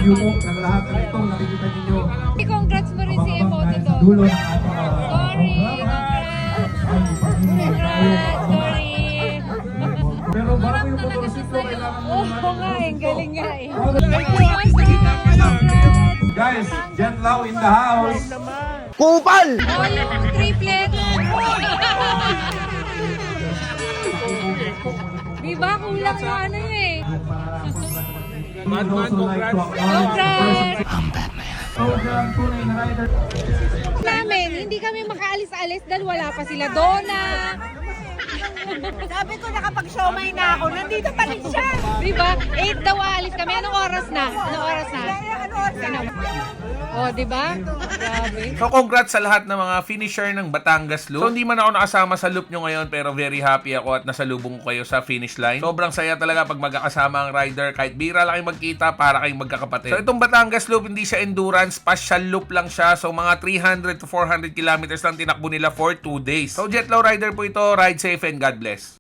you po ng lahat ng itong nakikita ninyo. Congrats mo rin si Emote Dahil to. sa dulo ng ating Sorry, sorry. Pero bago yung motorsiklo, kailangan mo Oo nga eh, galing nga eh. Guys, Jen Lau in the house. Kupal! Oh, yung triplet. Diba? Kulang yung ano eh. Batman, congrats. Congrats! Program tunay na rider. Namin, hindi kami makaalis-alis dahil wala pa sila Donna. Sabi ko nakapag-showmay na ako, nandito pa rin siya. Diba? 8 daw aalis kami. Anong oras na? Anong oras na? Ano oras na? Oh, diba? Grabe. So congrats sa lahat ng mga finisher ng Batangas Loop. So hindi man ako nakasama sa loop nyo ngayon pero very happy ako at nasalubong ko kayo sa finish line. Sobrang saya talaga pag magkakasama ang rider kahit bira lang kayong magkita para kayong magkakapatid. So itong Batangas Loop hindi siya endurance, partial loop lang siya. So mga 300 to 400 kilometers lang tinakbo nila for 2 days. So Jetlaw rider po ito, ride safe and God bless.